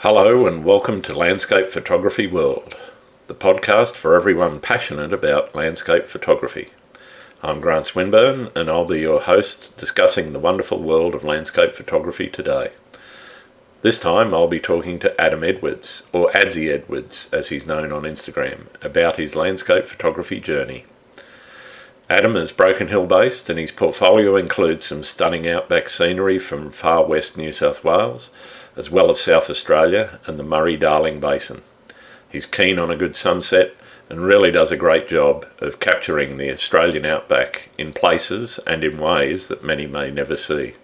Hello and welcome to Landscape Photography World, the podcast for everyone passionate about landscape photography. I'm Grant Swinburne and I'll be your host discussing the wonderful world of landscape photography today. This time I'll be talking to Adam Edwards, or Adsy Edwards as he's known on Instagram, about his landscape photography journey. Adam is Broken Hill based and his portfolio includes some stunning outback scenery from far west New South Wales, as well as South Australia and the Murray-Darling Basin. He's keen on a good sunset and really does a great job of capturing the Australian outback in places and in ways that many may never see.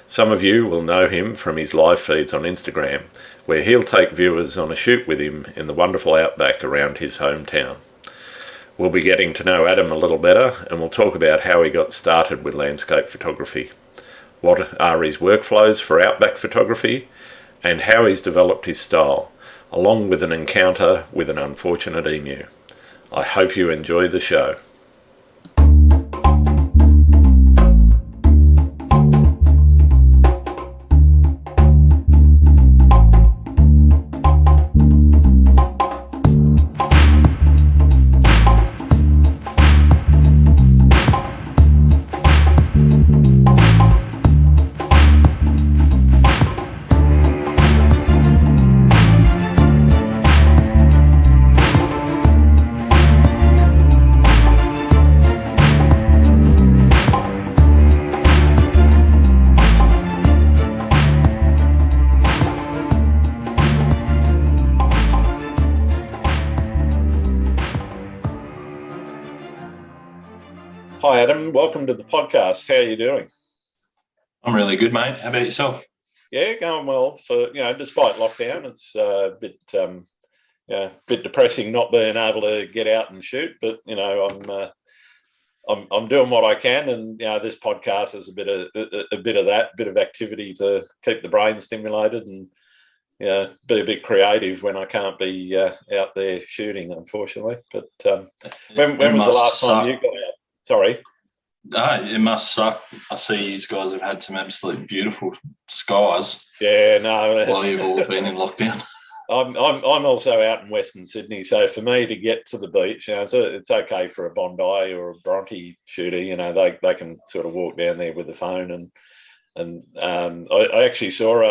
Some of you will know him from his live feeds on Instagram, where he'll take viewers on a shoot with him in the wonderful outback around his hometown. We'll be getting to know Adam a little better and we'll talk about how he got started with landscape photography, what are his workflows for outback photography, and how he's developed his style, along with an encounter with an unfortunate emu. I hope you enjoy the show. Hi Adam, welcome to the podcast. How are you doing? I'm really good, mate. How about yourself? Yeah, going well. For despite lockdown, it's a bit depressing not being able to get out and shoot. But I'm doing what I can, and this podcast is a bit of that, bit of activity to keep the brain stimulated and be a bit creative when I can't be out there shooting, unfortunately. But when was the last time you got out? Sorry. It must suck. I see you guys have had some absolutely beautiful skies. Yeah, no. While you've all been in lockdown. I'm also out in Western Sydney, so for me to get to the beach, it's okay for a Bondi or a Bronte shooter. They can sort of walk down there with the phone, and I actually saw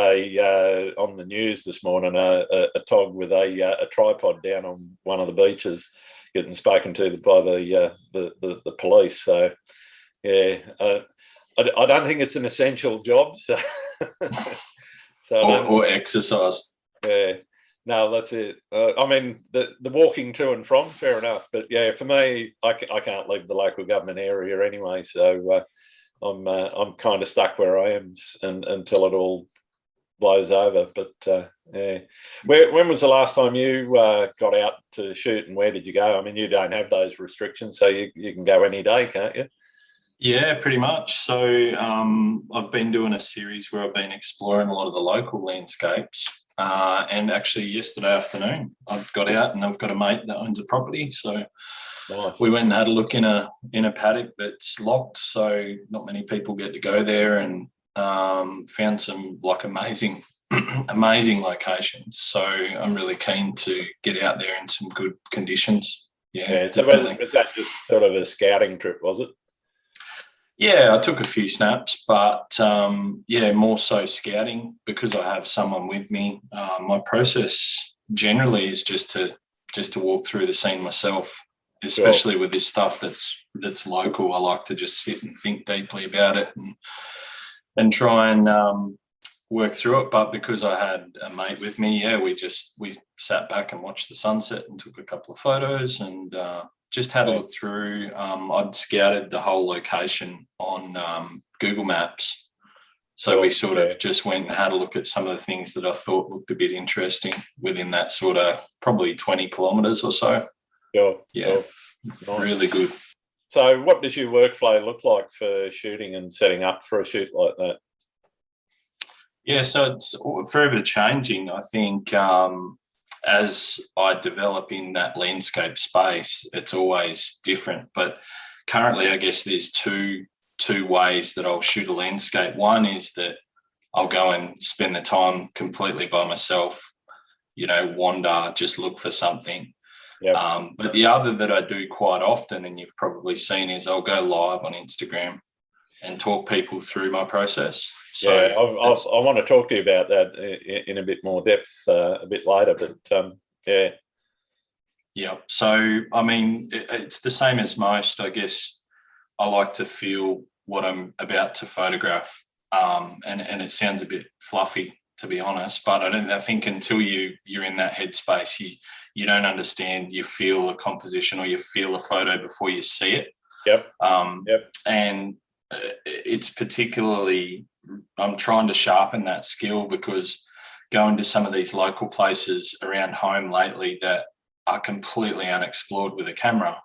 on the news this morning a tog with a tripod down on one of the beaches, getting spoken to by the police. So, yeah, I don't think it's an essential job. So, or exercise. Yeah, no, that's it. I mean, the walking to and from, fair enough. But yeah, for me, I can't leave the local government area anyway. So I'm kind of stuck where I am until it all blows over. But yeah, when was the last time you got out to shoot, and where did you go? I mean, you don't have those restrictions, so you can go any day, can't you? Yeah, pretty much. So I've been doing a series where I've been exploring a lot of the local landscapes, and actually yesterday afternoon I've got out and I've got a mate that owns a property, so nice. We went and had a look in a paddock that's locked, so not many people get to go there, and found some amazing locations. So I'm really keen to get out there in some good conditions. Yeah. So was that just sort of a scouting trip, was it? Yeah, I took a few snaps, but more so scouting because I have someone with me. My process generally is just to walk through the scene myself, especially Sure. with this stuff that's local. I like to just sit and think deeply about it and try and work through it. But because I had a mate with me, we sat back and watched the sunset and took a couple of photos and just had a look through. I'd scouted the whole location on Google Maps. So we sort of just went and had a look at some of the things that I thought looked a bit interesting within that sort of probably 20 kilometres or so. Sure. Yeah, Nice. Really good. So what does your workflow look like for shooting and setting up for a shoot like that? Yeah, so it's forever changing. I think as I develop in that landscape space, it's always different. But currently, I guess there's two ways that I'll shoot a landscape. One is that I'll go and spend the time completely by myself wander, just look for something. Yep. But the other that I do quite often, and you've probably seen, is I'll go live on Instagram and talk people through my process. So yeah, I want to talk to you about that in a bit more depth a bit later, but yeah. Yeah. So, I mean, it's the same as most, I guess. I like to feel what I'm about to photograph. And it sounds a bit fluffy, to be honest, but I think until you're in that headspace, you don't understand, you feel a composition or you feel a photo before you see it. Yep. And it's particularly, I'm trying to sharpen that skill, because going to some of these local places around home lately that are completely unexplored with a camera,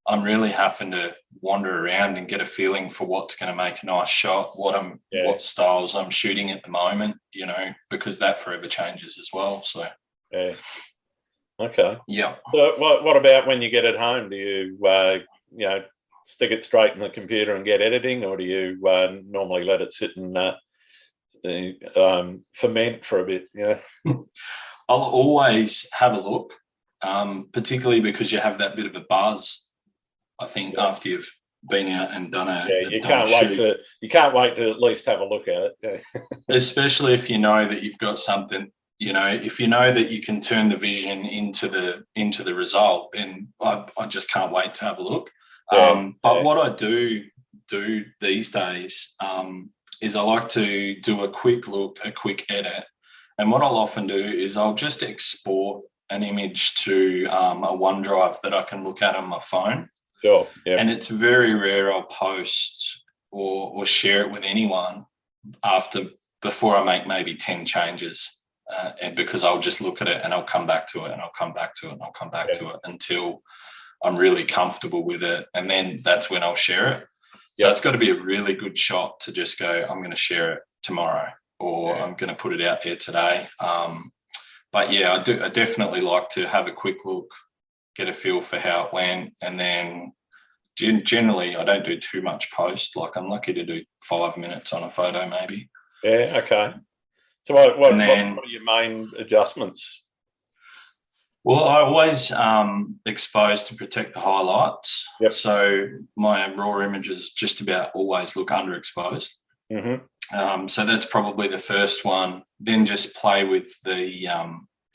I'm really having to wander around and get a feeling for what's going to make a nice shot, what styles I'm shooting at the moment, because that forever changes as well. So yeah. Okay. Yeah. So what about when you get it home? Do you stick it straight in the computer and get editing, or do you normally let it sit and ferment for a bit? Yeah. I'll always have a look, particularly because you have that bit of a buzz, I think, after you've been out and done you can't wait to at least have a look at it. Especially if you know that you've got something, if you know that you can turn the vision into the result, then I just can't wait to have a look. But what I do these days is I like to do a quick look, a quick edit. And what I'll often do is I'll just export an image to a OneDrive that I can look at on my phone. Sure. Yeah. And it's very rare I'll post or share it with anyone before I make maybe 10 changes. And because I'll just look at it and I'll come back to it and I'll come back to it and I'll come back to it until I'm really comfortable with it. And then that's when I'll share it. So it's got to be a really good shot to just go, I'm going to share it tomorrow, or I'm going to put it out there today. But yeah, I definitely like to have a quick look, get a feel for how it went, and then generally I don't do too much post. Like, I'm lucky to do 5 minutes on a photo maybe. Yeah, okay. So what are your main adjustments? Well, I always expose to protect the highlights. Yep. So my raw images just about always look underexposed. Mm-hmm. So that's probably the first one. Then just play with the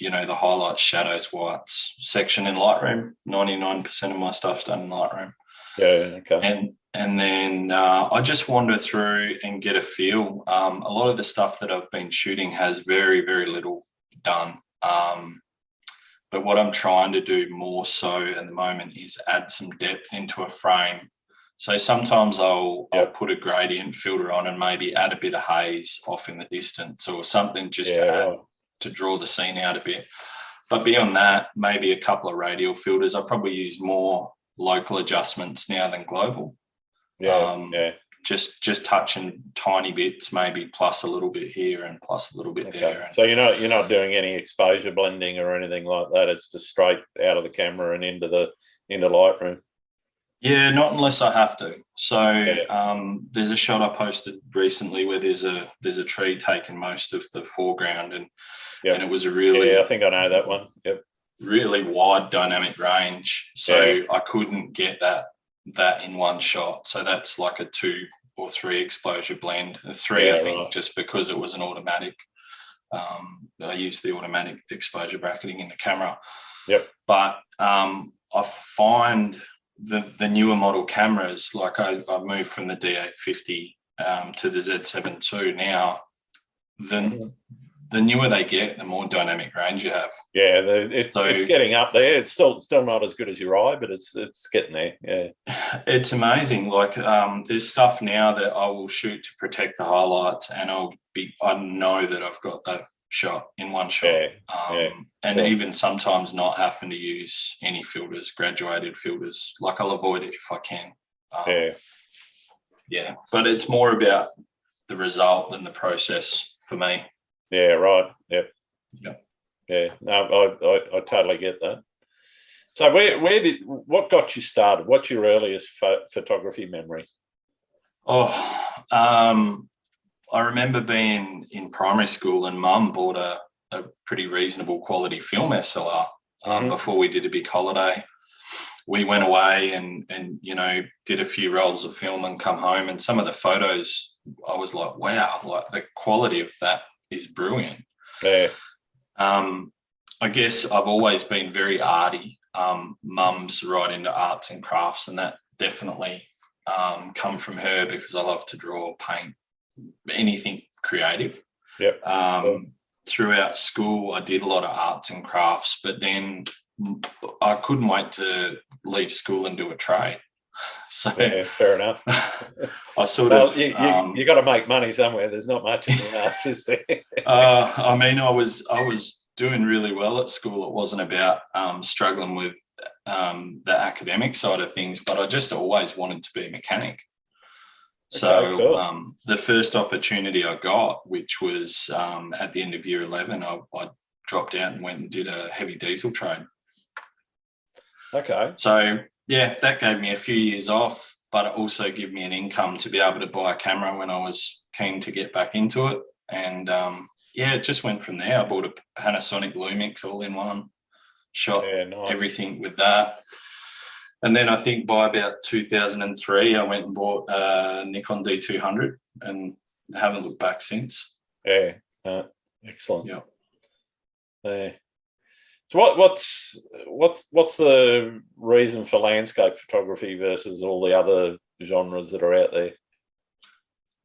the highlights, shadows, whites section in Lightroom. 99% of my stuff's done in Lightroom. Yeah, okay. And then I just wander through and get a feel. A lot of the stuff that I've been shooting has very, very little done. But what I'm trying to do more so at the moment is add some depth into a frame. So sometimes I'll put a gradient filter on and maybe add a bit of haze off in the distance or something just to draw the scene out a bit. But beyond that, maybe a couple of radial filters. I probably use more local adjustments now than global. Just touching tiny bits, maybe plus a little bit here and plus a little bit there. So you're not doing any exposure blending or anything like that. It's just straight out of the camera and into Lightroom. Yeah, not unless I have to. So there's a shot I posted recently where there's a tree taking most of the foreground, and it was a really I think I know that one. Yep. Really wide dynamic range. So I couldn't get that in one shot. So that's like a 2 or 3 exposure blend. A 3, I think, just because it was an automatic. I used the automatic exposure bracketing in the camera. Yep. But I find the newer model cameras, like I moved from the D850 to the Z7 II now, the newer they get, the more dynamic range you have. Yeah, it's getting up there. It's still not as good as your eye, but it's getting there. Yeah, it's amazing. Like there's stuff now that I will shoot to protect the highlights, and I know that I've got that shot in one shot. Even sometimes not having to use any filters, graduated filters. Like, I'll avoid it if I can. But it's more about the result than the process for me. Yeah, right. Yep. Yep. Yeah. No, I totally get that. So what got you started? What's your earliest photography memory? I remember being in primary school and Mum bought a pretty reasonable quality film SLR before we did a big holiday. We went away and did a few rolls of film and come home, and some of the photos I was like, wow, like the quality of that is brilliant. Yeah. I guess I've always been very arty. Mum's right into arts and crafts, and that definitely come from her because I love to draw, paint, anything creative. Yep. Throughout school, I did a lot of arts and crafts, but then I couldn't wait to leave school and do a trade. So yeah, fair enough. I sort of you got to make money somewhere. There's not much in the arts, is there? I mean, I was doing really well at school. It wasn't about struggling with the academic side of things, but I just always wanted to be a mechanic. So cool. The first opportunity I got, which was at the end of year 11, I dropped out and went and did a heavy diesel trade. Okay. So, yeah, that gave me a few years off, but it also gave me an income to be able to buy a camera when I was keen to get back into it. And, it just went from there. I bought a Panasonic Lumix all-in-one, shot everything with that. And then I think by about 2003, I went and bought a Nikon D200 and haven't looked back since. Yeah, excellent. Yeah. So what's the reason for landscape photography versus all the other genres that are out there?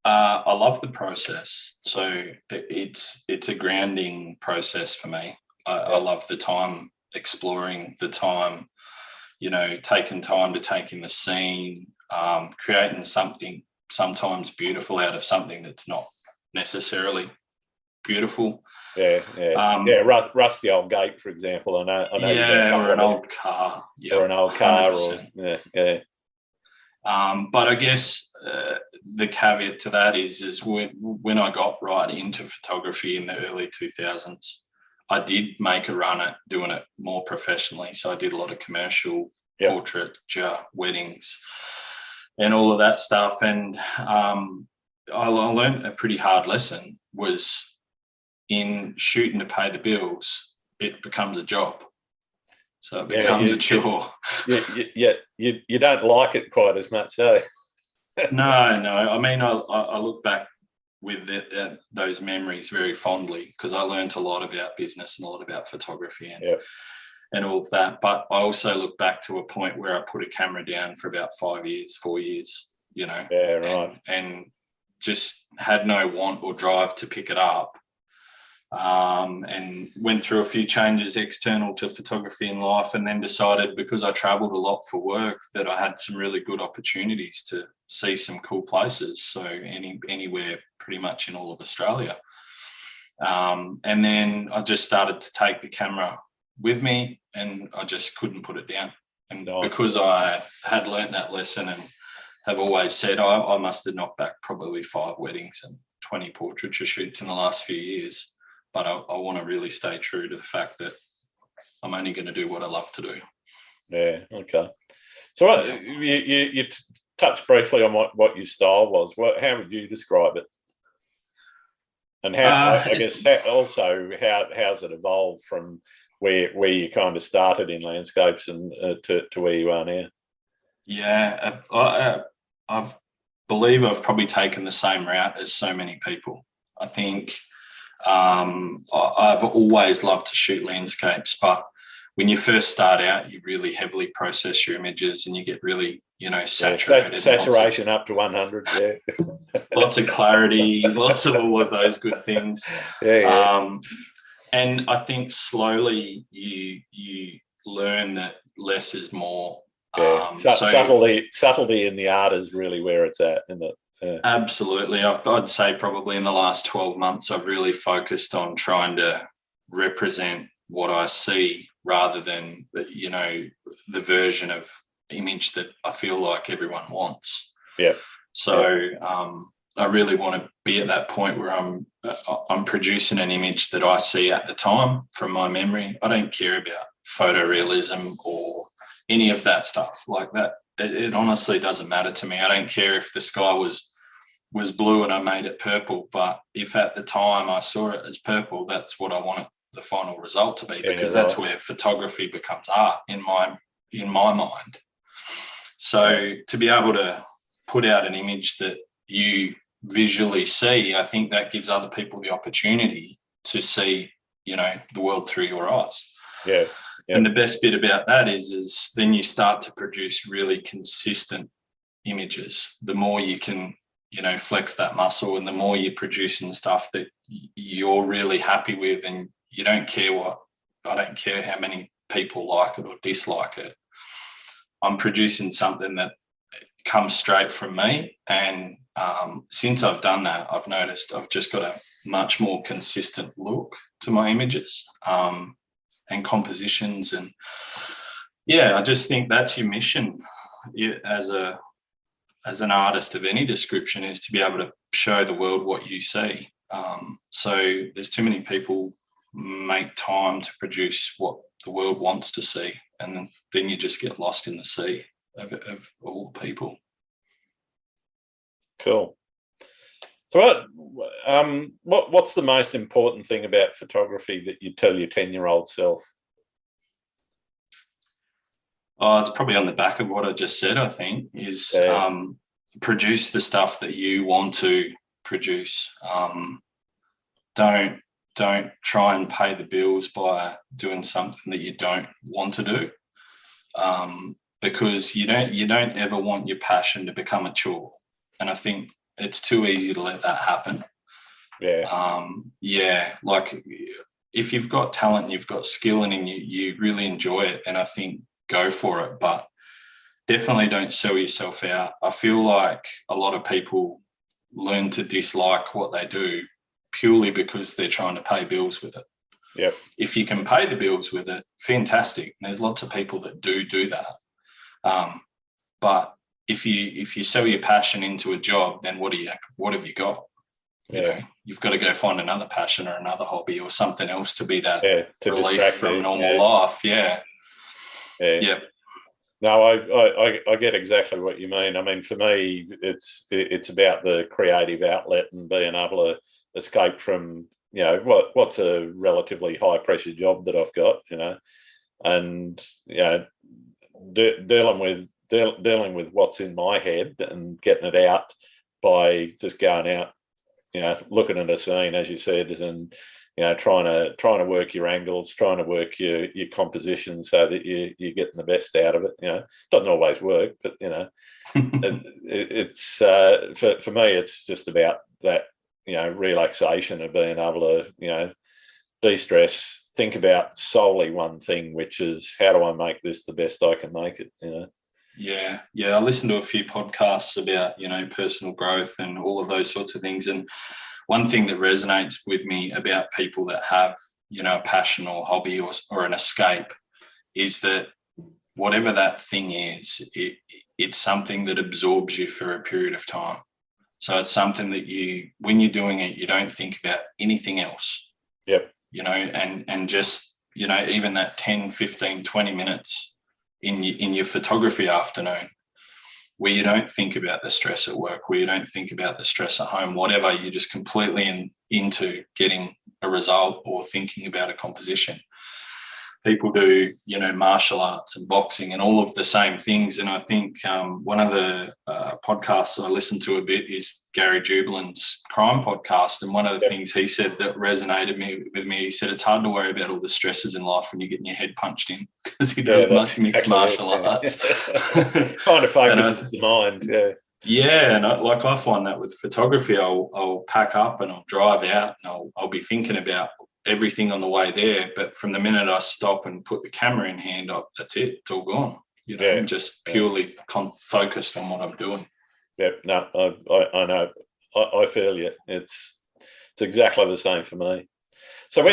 I love the process. So it's a grounding process for me. I love the time exploring, the time, taking time to take in the scene, creating something sometimes beautiful out of something that's not necessarily beautiful. Rusty old gate, for example. I know or an old car. Or an old car. 100%. But I guess the caveat to that is when I got right into photography in the early 2000s, I did make a run at doing it more professionally. So I did a lot of commercial portrait, weddings, and all of that stuff. And I learned a pretty hard lesson was in shooting to pay the bills, it becomes a job. So it becomes a chore. You don't like it quite as much, eh? No. I mean, I look back with those memories very fondly because I learned a lot about business and a lot about photography and all of that. But I also look back to a point where I put a camera down for about 4 years, and just had no want or drive to pick it up. And went through a few changes external to photography in life, and then decided, because I travelled a lot for work, that I had some really good opportunities to see some cool places. So anywhere pretty much in all of Australia. And then I just started to take the camera with me, and I just couldn't put it down. And because I had learnt that lesson and have always said I must have knocked back probably 5 weddings and 20 portraiture shoots in the last few years. But I want to really stay true to the fact that I'm only going to do what I love to do. Yeah, okay. So you touched briefly on what your style was. How would you describe it? And how's it evolved from where you kind of started in landscapes and to where you are now? Yeah, I believe I've probably taken the same route as so many people. I think I've always loved to shoot landscapes, but when you first start out, you really heavily process your images and you get really, saturated. Saturation up to 100, yeah. Lots of clarity, lots of all of those good things. Yeah. And I think slowly you learn that less is more. Yeah. Subtlety in the art is really where it's at, isn't it? Yeah. Absolutely. I'd say probably in the last 12 months, I've really focused on trying to represent what I see rather than, the version of image that I feel like everyone wants. Yeah. So I really want to be at that point where I'm producing an image that I see at the time from my memory. I don't care about photorealism or any of that stuff like that. It honestly doesn't matter to me. I don't care if the sky was was blue and I made it purple. But if at the time I saw it as purple, that's what I wanted the final result to be, because that's where photography becomes art in my mind. So to be able to put out an image that you visually see, I think that gives other people the opportunity to see, the world through your eyes. Yeah. Yep. And the best bit about that is then you start to produce really consistent images. The more you can, flex that muscle, and the more you're producing stuff that you're really happy with, and I don't care how many people like it or dislike it. I'm producing something that comes straight from me. And since I've done that, I've noticed I've just got a much more consistent look to my images and compositions. And I just think that's your mission as an artist of any description, is to be able to show the world what you see. So there's too many people make time to produce what the world wants to see, and then you just get lost in the sea of all people. Cool. So what's the most important thing about photography that you tell your 10-year-old self? Oh, it's probably on the back of what I just said, I think, is produce the stuff that you want to produce. Don't try and pay the bills by doing something that you don't want to do, because you don't ever want your passion to become a chore. And I think it's too easy to let that happen. Like if you've got talent, you've got skill, and you really enjoy it, and I think go for it, but definitely don't sell yourself out. I feel like a lot of people learn to dislike what they do purely because they're trying to pay bills with it. Yep. If you can pay the bills with it, fantastic. There's lots of people that do that. But if you sell your passion into a job, then what have you got? You've got to go find another passion or another hobby or something else to be that to relief from normal life. Yeah. No, I get exactly what you mean. I mean, for me, it's about the creative outlet and being able to escape from, what's a relatively high pressure job that I've got, and, dealing with what's in my head and getting it out by just going out, looking at a scene, as you said, and, trying to work your angles, trying to work your composition so that you're getting the best out of it. Doesn't always work, but, it's for me, it's just about that, relaxation of being able to, de-stress, think about solely one thing, which is how do I make this the best I can make it, Yeah. I listened to a few podcasts about, personal growth and all of those sorts of things. And one thing that resonates with me about people that have, a passion or hobby or an escape is that whatever that thing is, it's something that absorbs you for a period of time. So it's something that when you're doing it, you don't think about anything else. Yep. And just, even that 10, 15, 20 minutes in your photography afternoon, where you don't think about the stress at work, where you don't think about the stress at home, whatever, you're just completely into getting a result or thinking about a composition. People do, martial arts and boxing and all of the same things. And I think one of the podcasts I listen to a bit is Gary Jublin's crime podcast. And one of the things he said that resonated with me, he said, it's hard to worry about all the stresses in life when you're getting your head punched in, because he does mixed martial arts. Kind of focuses the mind, Yeah, and I find that with photography, I'll pack up and I'll drive out and I'll be thinking about everything on the way there, but from the minute I stop and put the camera in hand, that's it. It's all gone. I'm just purely focused on what I'm doing. Yep. No, I know. I feel you. It's exactly the same for me. So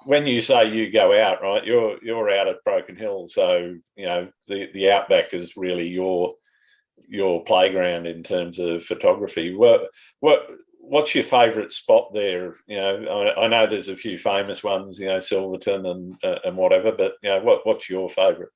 when you say you go out, right, you're out at Broken Hill, so the Outback is really your playground in terms of photography. What's your favourite spot there? I know there's a few famous ones, Silverton and whatever, but what's your favourite?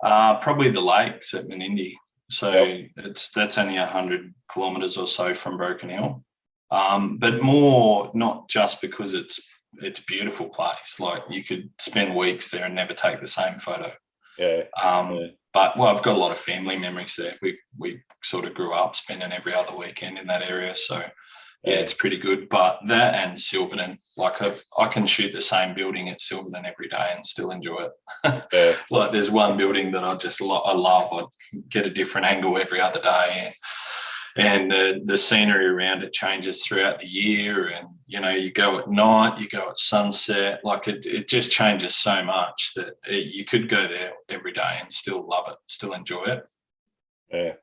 Probably the lakes at Menindee. So Yep. that's only 100 kilometres or so from Broken Hill. But more not just because it's a beautiful place. Like you could spend weeks there and never take the same photo. Yeah. Yeah. But I've got a lot of family memories there. We sort of grew up spending every other weekend in that area. So yeah, it's pretty good. But that and Silverton, like I can shoot the same building at Silverton every day and still enjoy it. Yeah. Like there's one building that I love. I get a different angle every other day, and the scenery around it changes throughout the year. And you go at night, you go at sunset. Like it just changes so much that you could go there every day and still love it, still enjoy it. Yeah.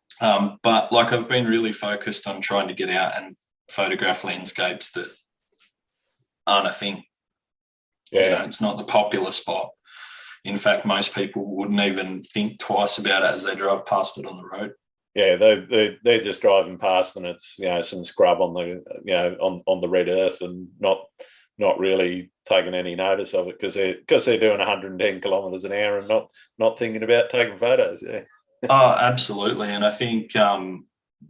But like I've been really focused on trying to get out and photograph landscapes that aren't a thing. Yeah. It's not the popular spot. In fact, most people wouldn't even think twice about it as they drive past it on the road. Yeah, they're just driving past, and it's some scrub on the on the red earth, and not really taking any notice of it because they're doing 110 kilometres an hour and not thinking about taking photos. Yeah. Oh, absolutely, and I think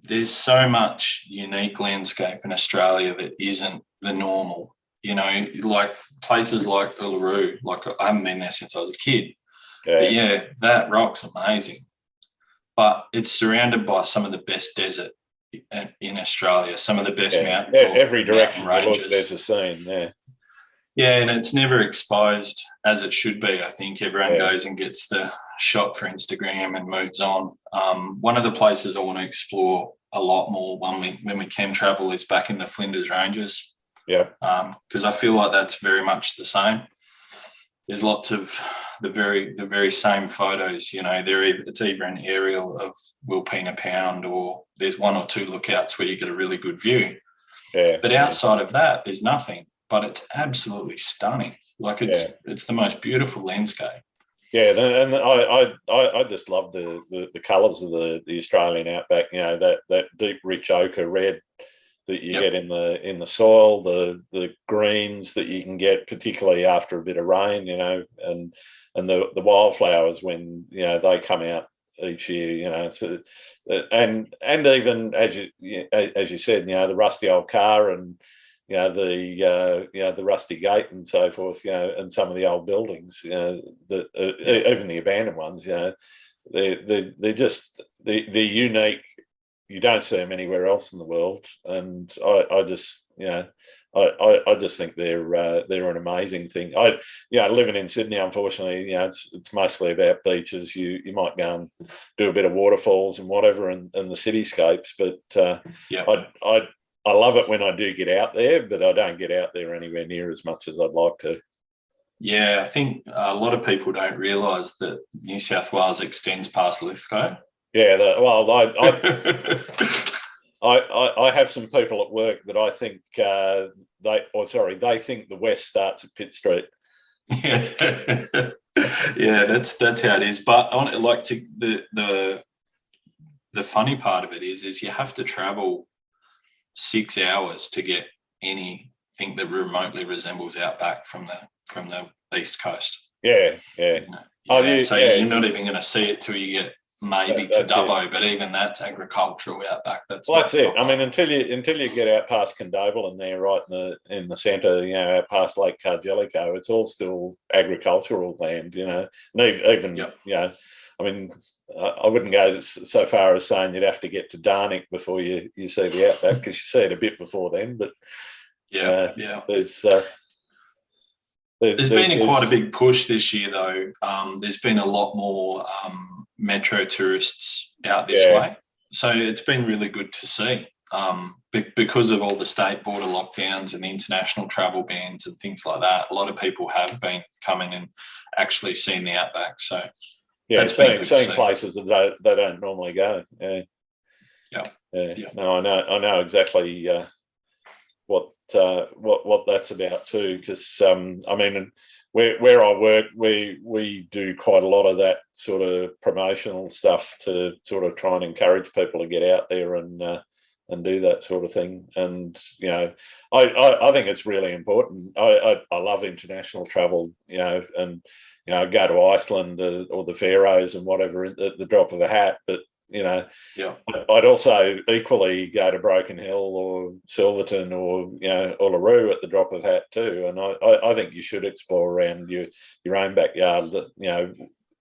there's so much unique landscape in Australia that isn't the normal. Like places like Uluru. Like I haven't been there since I was a kid, but yeah, that rock's amazing. But it's surrounded by some of the best desert in Australia, some of the best mountain. Every direction mountain you ranges. look, there's a scene. Yeah. Yeah, and it's never exposed as it should be. I think everyone goes and gets the shot for Instagram and moves on. One of the places I want to explore a lot more when we can travel is back in the Flinders Ranges. Yeah. Because I feel like that's very much the same. There's lots of the very same photos. It's either an aerial of Wilpena Pound, or there's one or two lookouts where you get a really good view. Yeah. But outside of that, there's nothing. But it's absolutely stunning. Like it's the most beautiful landscape. Yeah, and I just love the colours of the Australian outback. That deep, rich ochre red that you get in the soil, the greens that you can get, particularly after a bit of rain. And the wildflowers when they come out each year. And even as you said, the rusty old car and the rusty gate and so forth, and some of the old buildings, that even the abandoned ones, they're just they're unique. You don't see them anywhere else in the world, and I just think they're an amazing thing. Living in Sydney, unfortunately, it's mostly about beaches. You might go and do a bit of waterfalls and whatever, and the cityscapes, but I love it when I do get out there, but I don't get out there anywhere near as much as I'd like to. Yeah, I think a lot of people don't realise that New South Wales extends past Lithgow. Yeah, I have some people at work that I think they think the west starts at Pitt Street. Yeah, yeah, that's how it is. But the funny part of it is you have to travel 6 hours to get anything that remotely resembles outback from the east coast. Yeah. You're not even going to see it till you get maybe to Dubbo, but even that's agricultural outback. That's it. I mean, until you get out past Condobolin and there, right in the centre, out past Lake Cargellico, it's all still agricultural land. And even I mean, I wouldn't go so far as saying you'd have to get to Darnick before you see the outback, because you see it a bit before then. But there's been quite a big push this year, though. There's been a lot more metro tourists out this way, so it's been really good to see. Because of all the state border lockdowns and the international travel bans and things like that, a lot of people have been coming and actually seeing the outback. So seeing places that they don't normally go. No, I know exactly what that's about too, because I mean, where I work, we do quite a lot of that sort of promotional stuff to sort of try and encourage people to get out there and do that sort of thing. And I think it's really important. I love international travel, and go to Iceland or the Faroes and whatever at the drop of a hat. But Yeah. I'd also equally go to Broken Hill or Silverton or Uluru at the drop of hat too. And I think you should explore around your own backyard,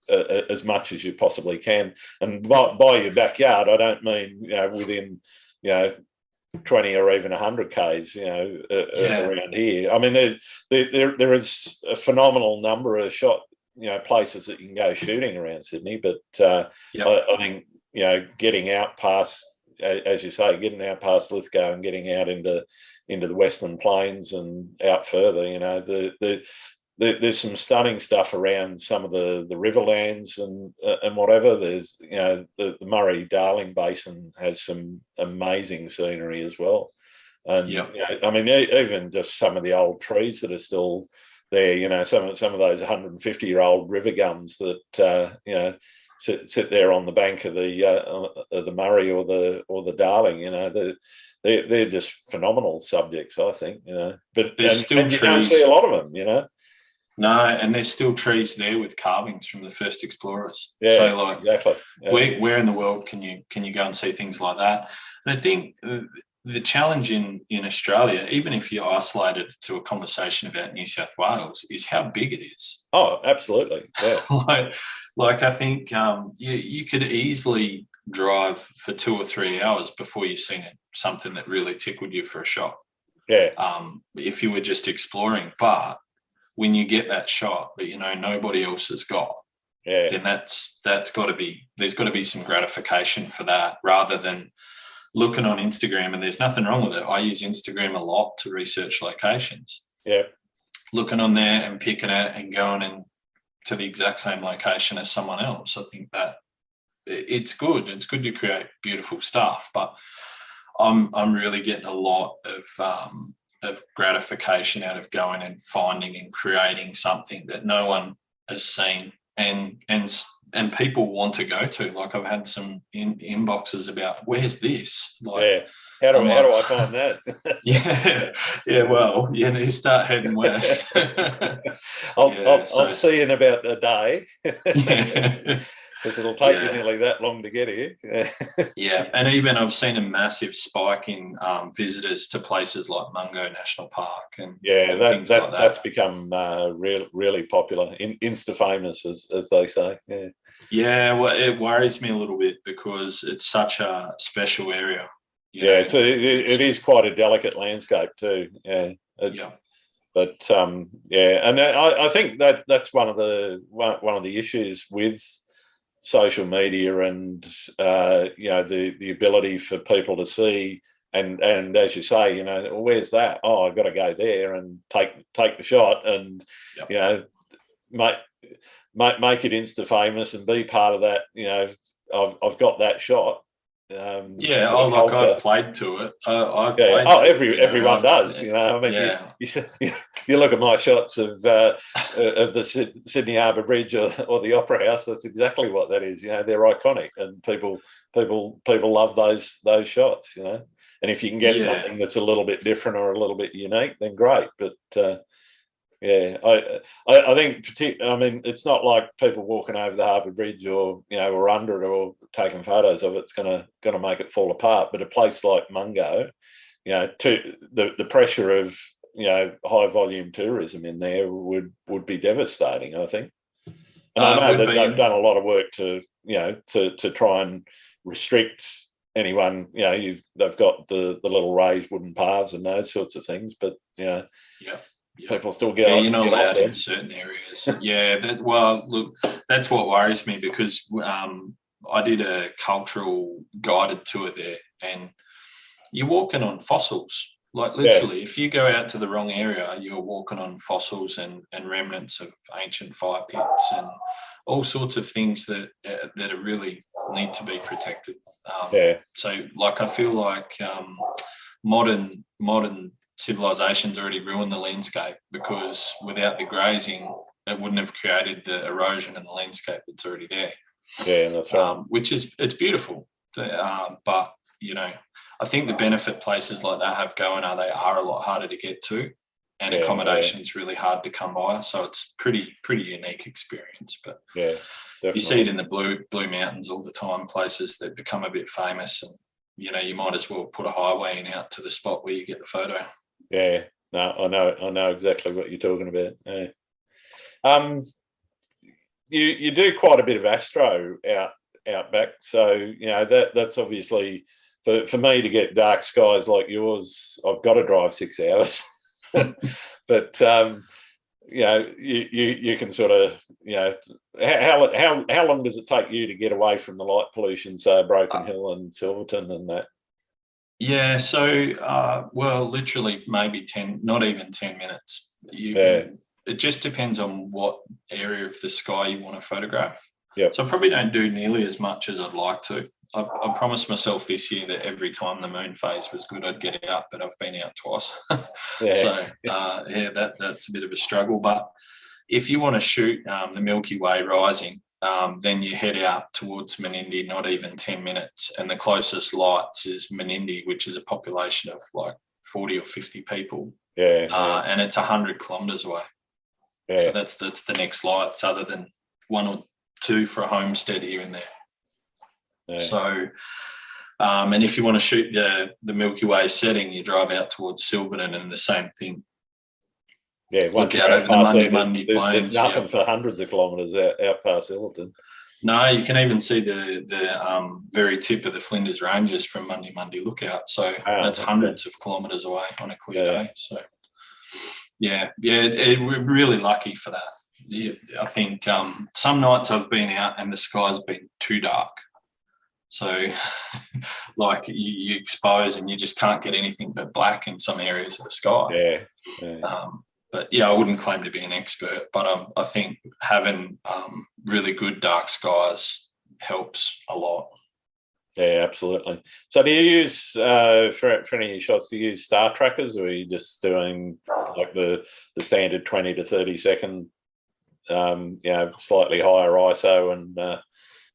as much as you possibly can. And by your backyard, I don't mean within 20 or even 100 k's around here. I mean, there is a phenomenal number of places that you can go shooting around Sydney, but I think getting out past, as you say, getting out past Lithgow and getting out into the Western Plains and out further, there's some stunning stuff around some of the riverlands and whatever. There's the Murray-Darling Basin has some amazing scenery as well, and I mean, even just some of the old trees that are still there. Some of those 150-year-old river gums that sit there on the bank of the Murray or the Darling. They're just phenomenal subjects, I think. But there's still trees. You don't see a lot of them. No, and there's still trees there with carvings from the first explorers. Yeah, so exactly. Yeah. Where in the world can you go and see things like that? And I think the challenge in Australia, even if you're isolated to a conversation about New South Wales, is how big it is. Oh, absolutely. Yeah. like I think you could easily drive for 2 or 3 hours before you've seen something that really tickled you for a shot. Yeah. If you were just exploring, but when you get that shot that nobody else has got, then that's got to be, there's got to be some gratification for that, rather than looking on Instagram. And there's nothing wrong with it. I use Instagram a lot to research locations. Yeah, looking on there and picking it and going in to the exact same location as someone else. I think that it's good. It's good to create beautiful stuff, but I'm really getting a lot of gratification out of going and finding and creating something that no one has seen and people want to go to. Like, I've had some inboxes about, where's this? Like, how do I find that? Well, you start heading west. I'll see you in about a day. Yeah. Because it'll take you nearly that long to get here. Yeah, and even I've seen a massive spike in visitors to places like Mungo National Park, and things like that. That's become really popular, Insta famous, as they say. Yeah, well, it worries me a little bit because it's such a special area. It is quite a delicate landscape too. But and I think that's one of the issues with social media and the ability for people to see and as you say, where's that? Oh, I've got to go there and take the shot and make it Insta famous and be part of that. I've got that shot. I've played to it. I've played everyone does. I mean, you look at my shots of the Sydney Harbour Bridge or the Opera House. That's exactly what that is. They're iconic, and people love those shots. And if you can get something that's a little bit different or a little bit unique, then great. But I think I mean, it's not like people walking over the Harbour Bridge or or under it or taking photos of it's going to make it fall apart. But a place like Mungo, the pressure of high volume tourism in there would be devastating, I think. And I know that they've done a lot of work to to try and restrict anyone. They've got the little raised wooden paths and those sorts of things, but people still get you're not allowed in certain areas. Look, that's what worries me, because I did a cultural guided tour there, and you're walking on fossils. Like, literally, if you go out to the wrong area, you're walking on fossils and remnants of ancient fire pits and all sorts of things that are really need to be protected. So, like, I feel like modern civilization's already ruined the landscape, because without the grazing, it wouldn't have created the erosion in the landscape that's already there. Yeah, that's right. It's beautiful, but I think the benefit places like that have going are they are a lot harder to get to. and accommodation is really hard to come by. So it's pretty unique experience. But yeah, definitely. You see it in the Blue Mountains all the time, places that become a bit famous, and you might as well put a highway in out to the spot where you get the photo. Yeah, no, I know exactly what you're talking about. Yeah. You do quite a bit of astro out back, so that's obviously for me to get dark skies like yours. I've got to drive 6 hours, but you can sort of how long does it take you to get away from the light pollution, say Broken Hill and Silverton and that? Yeah, so literally maybe 10, not even 10 minutes. It just depends on what area of the sky you want to photograph. Yep. So I probably don't do nearly as much as I'd like to. I promised myself this year that every time the moon phase was good, I'd get out, but I've been out twice. So that's a bit of a struggle. But if you want to shoot the Milky Way rising, then you head out towards Menindee, not even 10 minutes. And the closest lights is Menindee, which is a population of like 40 or 50 people. And it's 100 kilometres away. So that's the next lights, other than 1 or 2 for a homestead here and there. So, and if you want to shoot the Milky Way setting, you drive out towards Silverton, and the same thing. Yeah, once out over the Mundy Plains. There's nothing for hundreds of kilometres out past Silverton. No, you can even see the very tip of the Flinders Ranges from Mundy Lookout. So that's hundreds of kilometres away on a clear day. So we're really lucky for that. Yeah, I think some nights I've been out and the sky's been too dark. So like you expose and you just can't get anything but black in some areas of the sky. But I wouldn't claim to be an expert, but I think having really good dark skies helps a lot. Yeah, absolutely. So do you use, for any of your shots, do you use star trackers, or are you just doing like the standard 20 to 30 second, slightly higher ISO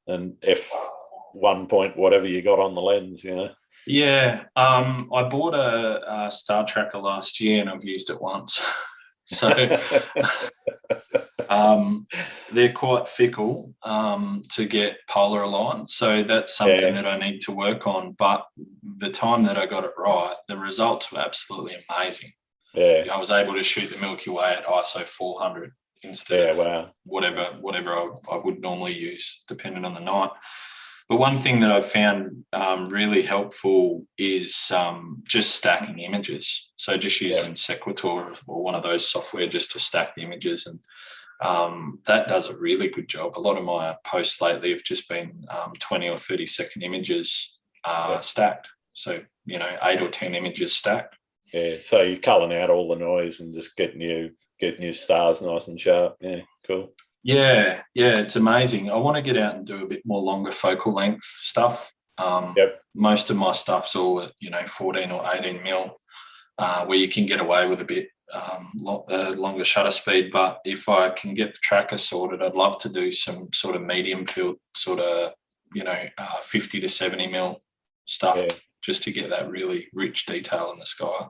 and f1 point, whatever you got on the lens, Yeah, I bought a star tracker last year and I've used it once. So they're quite fickle to get polar aligned. So that's something that I need to work on. But the time that I got it right, the results were absolutely amazing. Yeah. I was able to shoot the Milky Way at ISO 400 instead of whatever I would normally use, depending on the night. But one thing that I've found really helpful is just stacking images. So just using Sequitur or one of those software just to stack the images. And that does a really good job. A lot of my posts lately have just been 20 or 30 second images stacked. So, 8 or 10 images stacked. Yeah, so you're culling out all the noise and just getting your stars nice and sharp. Yeah, cool. Yeah, it's amazing. I want to get out and do a bit more longer focal length stuff. Most of my stuff's all at 14 or 18 mil, where you can get away with a bit longer shutter speed. But if I can get the tracker sorted, I'd love to do some sort of medium field, sort of 50 to 70 mil stuff, just to get that really rich detail in the sky.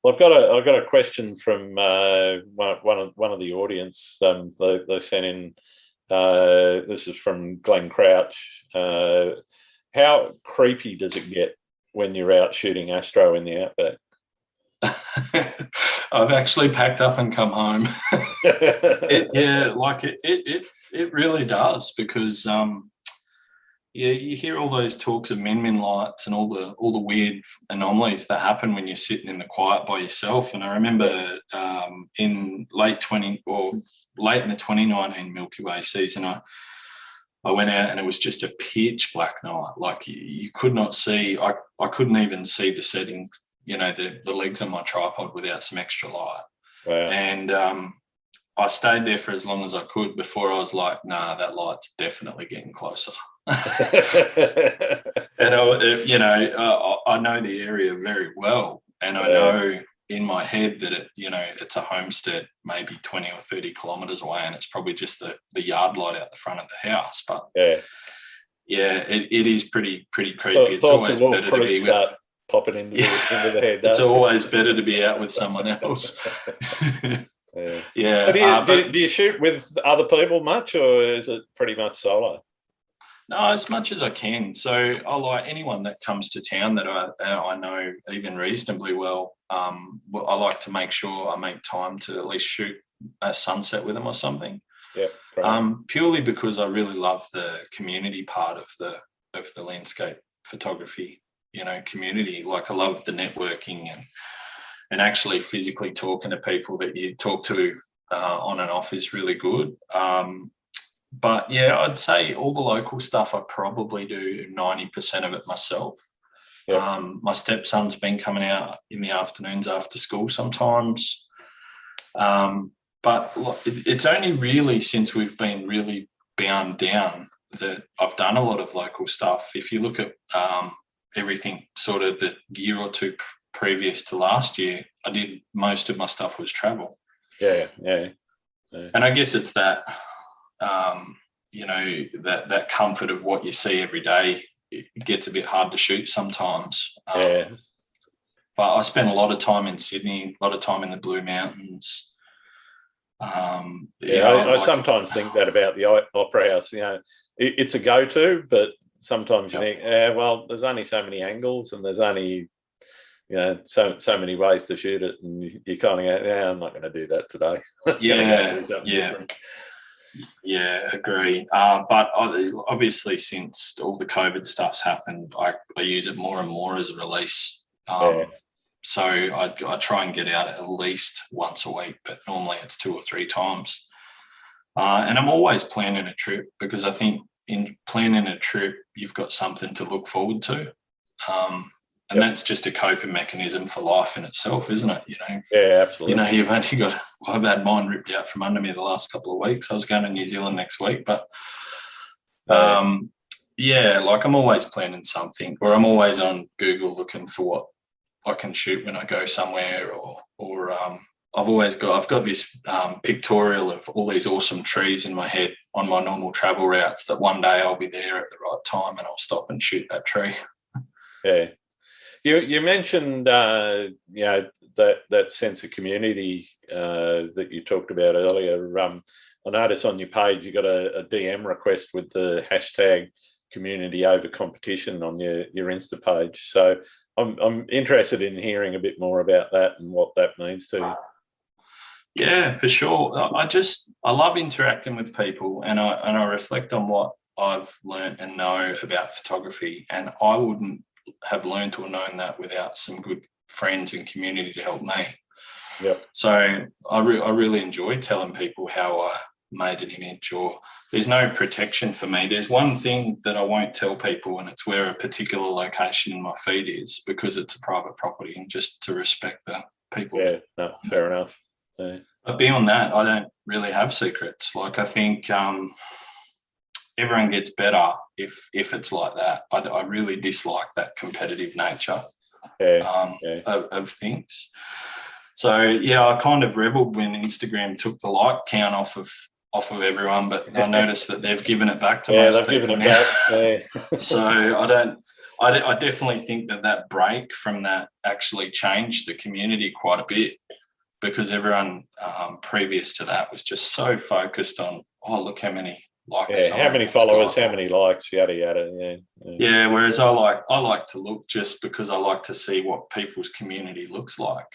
Well, I've got a question from one of the audience. They sent in. This is from Glenn Crouch. How creepy does it get when you're out shooting astro in the outback? I've actually packed up and come home. It really does, because you hear all those talks of min lights and all the weird anomalies that happen when you're sitting in the quiet by yourself. And I remember in late in the 2019 Milky Way season, I went out and it was just a pitch black night. Like you could not see. I couldn't even see the setting, the legs on my tripod without some extra light. Wow. And I stayed there for as long as I could before I was like, nah, that light's definitely getting closer. And I know the area very well, and I know in my head that it's a homestead maybe 20 or 30 kilometres away, and it's probably just the yard light out the front of the house. But it is pretty creepy. It's always better to be with. popping into the head. It's always better to be out with someone else. Yeah. Yeah. So do you shoot with other people much, or is it pretty much solo? No, as much as I can. So I like anyone that comes to town that I know even reasonably well. I like to make sure I make time to at least shoot a sunset with them or something. Yeah, great. Purely because I really love the community part of the landscape photography, community. Like I love the networking and actually physically talking to people that you talk to on and off is really good. But yeah, I'd say all the local stuff I probably do 90% of it myself. Yep. My stepson's been coming out in the afternoons after school sometimes. But it's only really since we've been really bound down that I've done a lot of local stuff. If you look at everything sort of the year or two previous to last year, I did most of my stuff was travel. Yeah. And I guess it's that, that comfort of what you see every day. It gets a bit hard to shoot sometimes. Yeah. But I spent a lot of time in Sydney, a lot of time in the Blue Mountains. I sometimes think that about the Opera House. It's a go-to, but sometimes you think, well, there's only so many angles and there's only, so many ways to shoot it, and you kind of go, I'm not going to do that today. Yeah, agree. But obviously, since all the COVID stuff's happened, I use it more and more as a release. So I try and get out at least once a week, but normally it's 2 or 3 times. And I'm always planning a trip, because I think in planning a trip, you've got something to look forward to. And that's just a coping mechanism for life in itself, isn't it? Yeah, absolutely. You've only got, I've had mine ripped out from under me the last couple of weeks. I was going to New Zealand next week, but like I'm always planning something, or I'm always on Google looking for what I can shoot when I go somewhere, or I've got this pictorial of all these awesome trees in my head on my normal travel routes that one day I'll be there at the right time and I'll stop and shoot that tree. Yeah. You mentioned, that sense of community that you talked about earlier. I noticed on your page you got a DM request with the hashtag community over competition on your Insta page. So I'm interested in hearing a bit more about that and what that means to you. Yeah, for sure. I love interacting with people, and I reflect on what I've learned and know about photography, and I wouldn't have learned or known that without some good friends and community to help me. Yep. So I really enjoy telling people how I made an image, or there's no protection for me. There's one thing that I won't tell people, and it's where a particular location in my feed is, because it's a private property, and just to respect the people. Yeah, no, fair enough. Yeah. But beyond that, I don't really have secrets. Like, I think everyone gets better if it's like that. I really dislike that competitive nature of things. So I kind of reveled when Instagram took the like count off of everyone, but I noticed that they've given it back to most people now. So I definitely think that break from that actually changed the community quite a bit, because everyone previous to that was just so focused on, look how many likes. How many followers, how many likes, yada yada. Yeah. Whereas I like to look, just because I like to see what people's community looks like.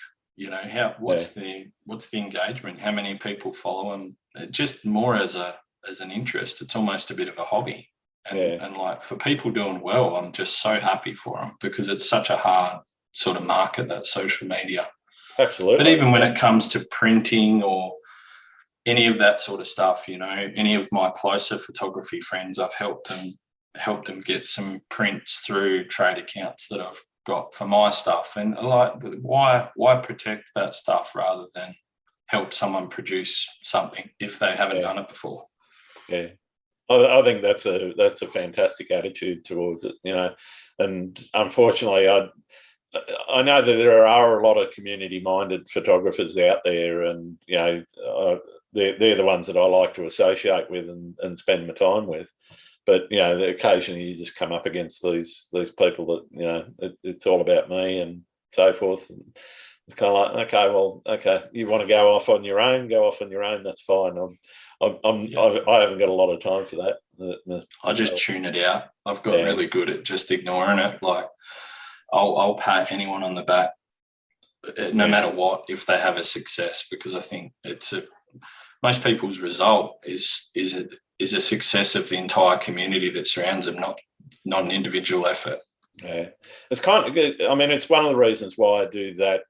What's the engagement? How many people follow them? Just more as an interest. It's almost a bit of a hobby. And like, for people doing well, I'm just so happy for them, because it's such a hard sort of market, that social media. Absolutely. But even when it comes to printing or any of that sort of stuff, any of my closer photography friends, I've helped them get some prints through trade accounts that I've got for my stuff. And like, why protect that stuff rather than help someone produce something if they haven't done it before? Yeah. I think that's a fantastic attitude towards it, and unfortunately I know that there are a lot of community-minded photographers out there, and they're the ones that I like to associate with and spend my time with. but occasionally you just come up against these people that it's all about me and so forth. And it's kind of like, okay, you want to go off on your own, that's fine. I haven't got a lot of time for that. I just tune it out. I've got really good at just ignoring it. Like I'll pat anyone on the back, no matter what, if they have a success, because I think most people's result is a success of the entire community that surrounds them, not an individual effort. Yeah, it's kind of good. I mean, it's one of the reasons why I do that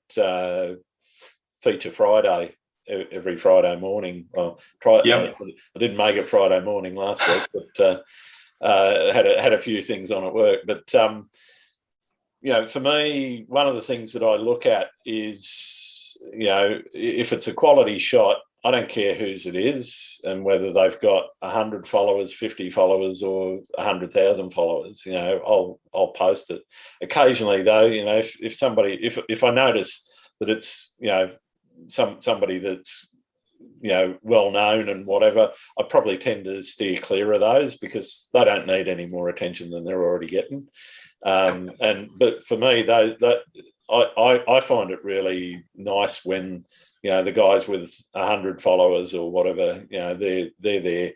feature Friday every Friday morning. Well, I didn't make it Friday morning last week, but had a few things on at work. But for me, one of the things that I look at is, if it's a quality shot, I don't care whose it is and whether they've got 100 followers, 50 followers, or 100,000 followers. I'll post it. Occasionally, though, if I notice that it's somebody that's well known and whatever, I probably tend to steer clear of those because they don't need any more attention than they're already getting. But for me, I find it really nice when the guys with 100 followers or whatever, they're there,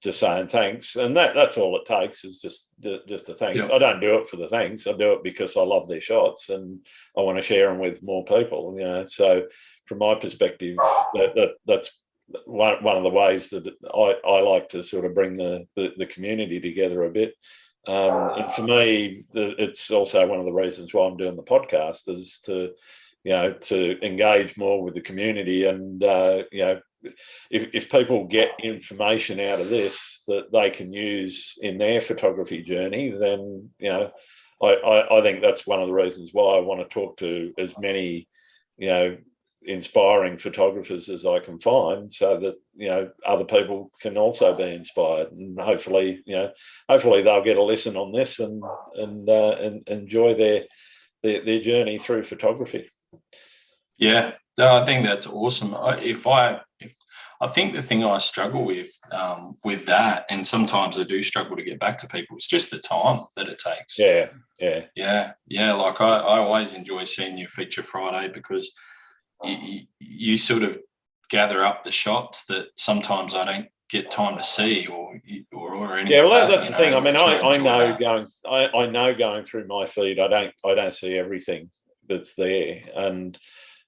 just saying thanks, and that's all it takes is just a thanks. Yep. I don't do it for the thanks. I do it because I love their shots and I want to share them with more people. So from my perspective, that's one of the ways that I like to sort of bring the community together a bit. And for me, it's also one of the reasons why I'm doing the podcast is to engage more with the community. And, if people get information out of this that they can use in their photography journey, then, I think that's one of the reasons why I want to talk to as many, inspiring photographers as I can find so that, other people can also be inspired, and hopefully they'll get a lesson on this and enjoy their journey through photography. Yeah, no, I think that's awesome. I think the thing I struggle with that, and sometimes I do struggle to get back to people, it's just the time that it takes. Yeah. Like I always enjoy seeing you feature Friday because you sort of gather up the shots that sometimes I don't get time to see or anything. Yeah, well, that's the thing. I mean, I know going through my feed, I don't see everything that's there, and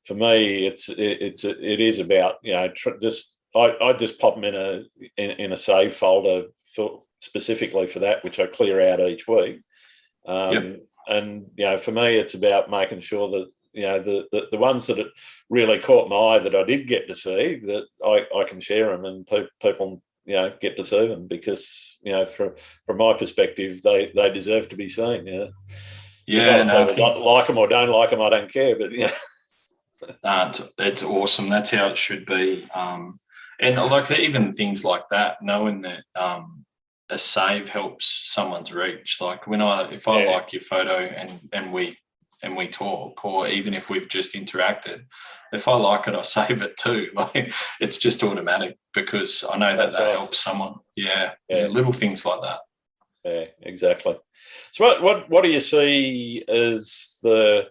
for me, it is about I just pop them in a save folder specifically for that, which I clear out each week. And for me, it's about making sure that the ones that it really caught my eye that I did get to see, that I can share them and people get to see them because from my perspective, they deserve to be seen. Yeah, if people like them or don't like them, I don't care. But it's awesome. That's how it should be. And like even things like that, knowing that a save helps someone's reach. Like if I like your photo and we talk, or even if we've just interacted, if I like it, I save it too. Like it's just automatic because I know that helps someone. Yeah, little things like that. Yeah, exactly. So what do you see as the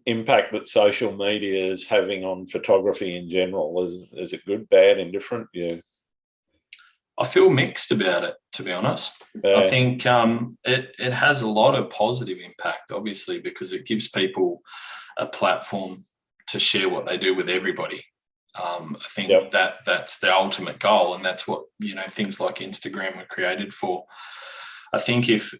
impact that social media is having on photography in general? Is it good, bad, indifferent? Yeah. I feel mixed about it, to be honest. I think it has a lot of positive impact, obviously, because it gives people a platform to share what they do with everybody. I think that's the ultimate goal, and that's what things like Instagram were created for. I think if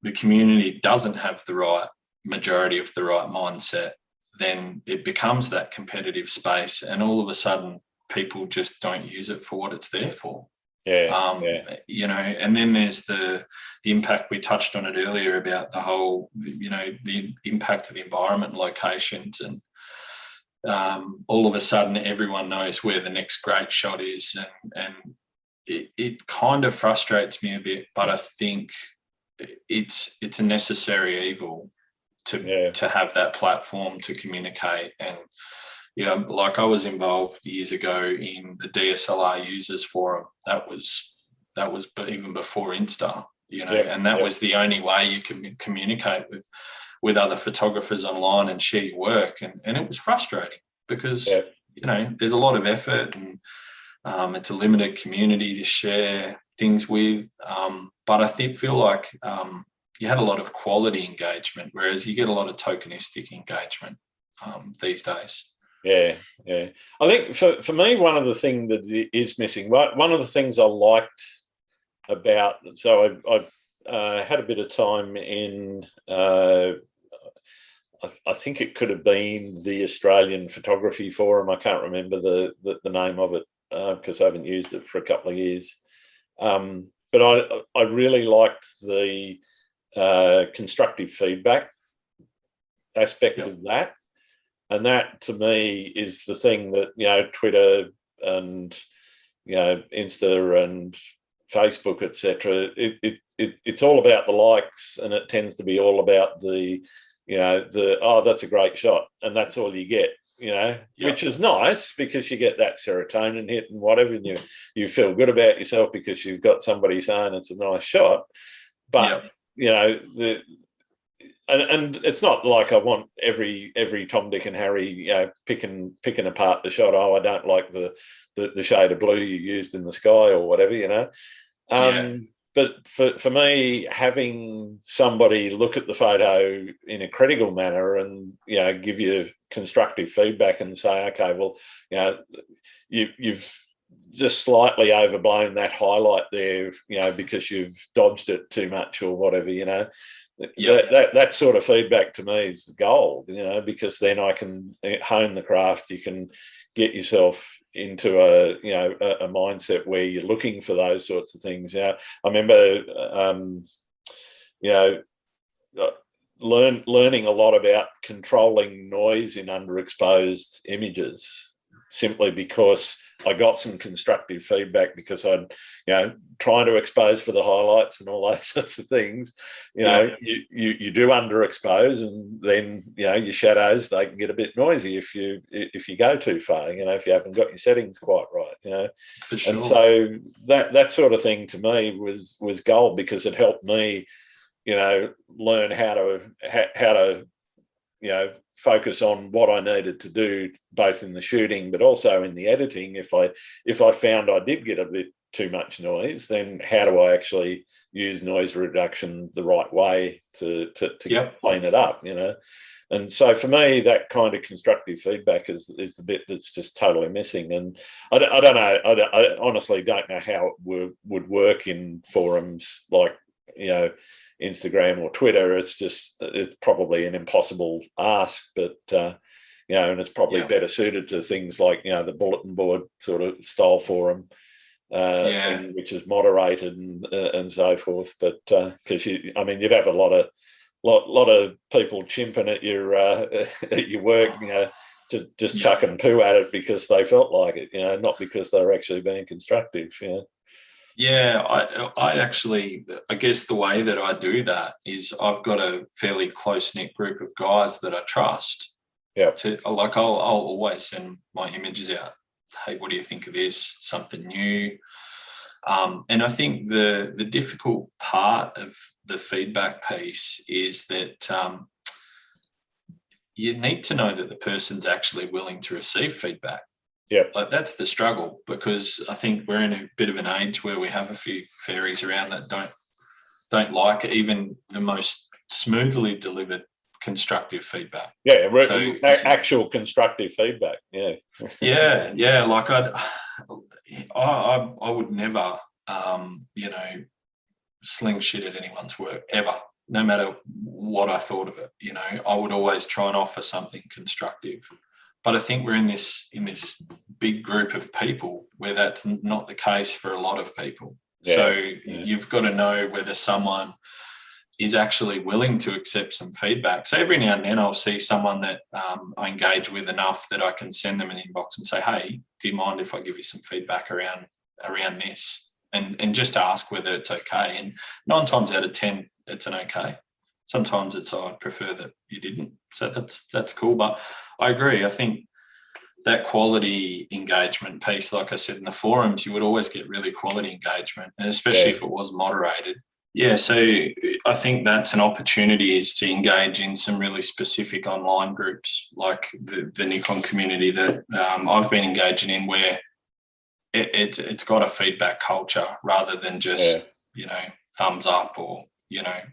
the community doesn't have the right majority of the right mindset, then it becomes that competitive space, and all of a sudden people just don't use it for what it's there for. And then there's the impact, we touched on it earlier about the whole, the impact of the environment and locations, and all of a sudden everyone knows where the next great shot is, and it kind of frustrates me a bit, but I think it's a necessary evil to have that platform to communicate. And like I was involved years ago in the DSLR users forum. That was that was even before Insta, and that was the only way you can communicate with other photographers online and share your work. And it was frustrating because, there's a lot of effort, and it's a limited community to share things with. But I feel like you had a lot of quality engagement, whereas you get a lot of tokenistic engagement these days. Yeah. I think for me, one of the things that is missing, one of the things I liked about, so I had a bit of time in, I think it could have been the Australian Photography Forum. I can't remember the name of it because I haven't used it for a couple of years. But I really liked the constructive feedback aspect of that. And that, to me, is the thing that, Twitter and, Insta and Facebook, etc. It's all about the likes, and it tends to be all about the that's a great shot, and that's all you get, which is nice because you get that serotonin hit and whatever, and you feel good about yourself because you've got somebody saying it's a nice shot. But and it's not like I want every Tom, Dick and Harry picking apart the shot. Oh, I don't like the shade of blue you used in the sky or whatever, But for me, having somebody look at the photo in a critical manner and give you constructive feedback and say, okay, well, you've just slightly overblown that highlight there, because you've dodged it too much or whatever, that sort of feedback to me is gold, because then I can hone the craft. You can get yourself into a mindset where you're looking for those sorts of things. I remember, learning a lot about controlling noise in underexposed images, simply because I got some constructive feedback because I'd, trying to expose for the highlights and all those sorts of things. You do underexpose, and then your shadows, they can get a bit noisy if you go too far. If you haven't got your settings quite right. For sure. And so that sort of thing to me was gold, because it helped me, learn how to focus on what I needed to do, both in the shooting but also in the editing. If I found I did get a bit too much noise, then how do I actually use noise reduction the right way to clean it up, And so for me, that kind of constructive feedback is the bit that's just totally missing. And I don't know. I honestly don't know how it would work in forums like, Instagram or Twitter. It's probably an impossible ask, but and it's probably better suited to things like the bulletin board sort of style forum thing, which is moderated and so forth. But because you'd have a lot of people chimping at your at your work, just chucking poo at it because they felt like it, not because they're actually being constructive. Yeah, I actually, I guess the way that I do that is I've got a fairly close-knit group of guys that I trust. Yeah. I'll always send my images out. Hey, what do you think of this? Something new. And I think the difficult part of the feedback piece is that you need to know that the person's actually willing to receive feedback. Yeah, like that's the struggle, because I think we're in a bit of an age where we have a few fairies around that don't like even the most smoothly delivered constructive feedback. Yeah, actual constructive feedback. Yeah, yeah. Like I would never, sling shit at anyone's work ever, no matter what I thought of it. I would always try and offer something constructive. But I think we're in this big group of people where that's not the case for a lot of people. Yeah. So you've got to know whether someone is actually willing to accept some feedback. So every now and then I'll see someone that I engage with enough that I can send them an inbox and say, hey, do you mind if I give you some feedback around this? And just ask whether it's okay. And 9 times out of 10, it's an okay. Sometimes it's, I'd prefer that you didn't. So that's cool. But I agree. I think that quality engagement piece, like I said, in the forums, you would always get really quality engagement, and especially if it was moderated. Yeah, so I think that's an opportunity, is to engage in some really specific online groups like the Nikon community that I've been engaging in, where it's got a feedback culture rather than just, thumbs up or,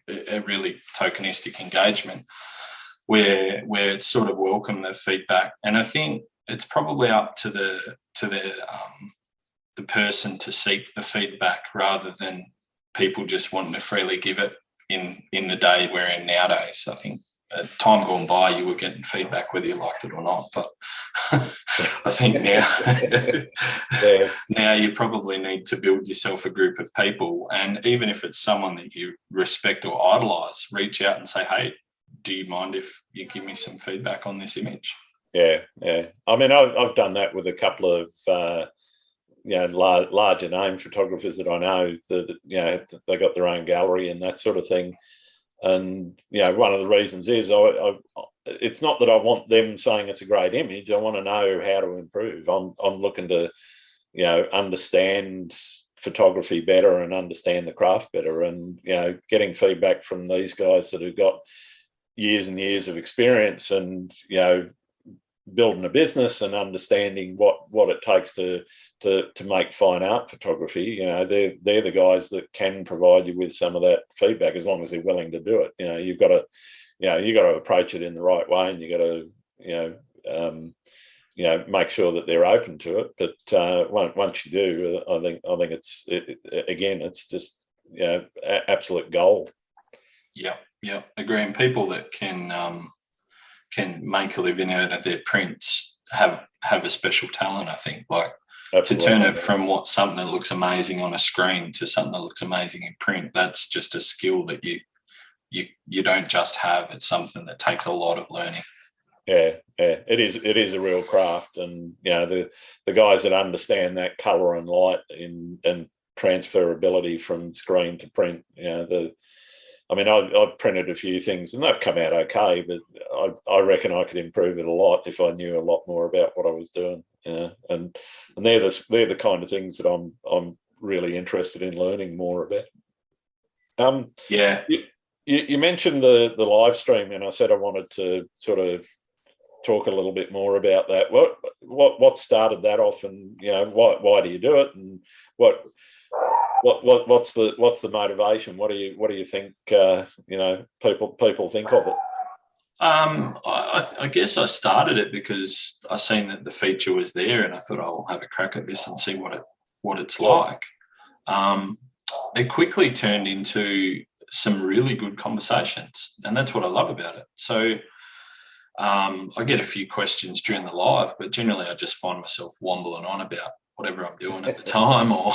a really tokenistic engagement where it's sort of welcome the feedback. And I think it's probably up to the person to seek the feedback rather than people just wanting to freely give it in the day we're in nowadays. I think time gone by, you were getting feedback whether you liked it or not. But I think now you probably need to build yourself a group of people. And even if it's someone that you respect or idolise, reach out and say, hey, do you mind if you give me some feedback on this image? Yeah. I mean, I've done that with a couple of larger name photographers that I know that they got their own gallery and that sort of thing. And one of the reasons is it's not that I want them saying it's a great image. I want to know how to improve. I'm looking to understand photography better and understand the craft better, and getting feedback from these guys that have got years and years of experience and building a business and understanding what it takes to make fine art photography. They're the guys that can provide you with some of that feedback, as long as they're willing to do it. You've got to approach it in the right way, and you got to make sure that they're open to it. But once you do, I think it's just absolute gold. Yeah, agree. And people that can make a living out of their prints have a special talent, I think. Like, absolutely. To turn it from something that looks amazing on a screen to something that looks amazing in print, that's just a skill that you don't just have. It's something that takes a lot of learning. Yeah, it is a real craft, and the guys that understand that colour and light and transferability from screen to print. I've printed a few things and they've come out okay, but I reckon I could improve it a lot if I knew a lot more about what I was doing. And they're the kind of things that I'm really interested in learning more about. You mentioned the live stream, and I said I wanted to sort of talk a little bit more about that. What started that off, and why do you do it, and what's the motivation? What do you think people think of it? I guess I started it because I seen that the feature was there, and I thought I'll have a crack at this and see what it's like. It quickly turned into some really good conversations, and that's what I love about it. So I get a few questions during the live, but generally I just find myself wambling on about whatever I'm doing at the time, or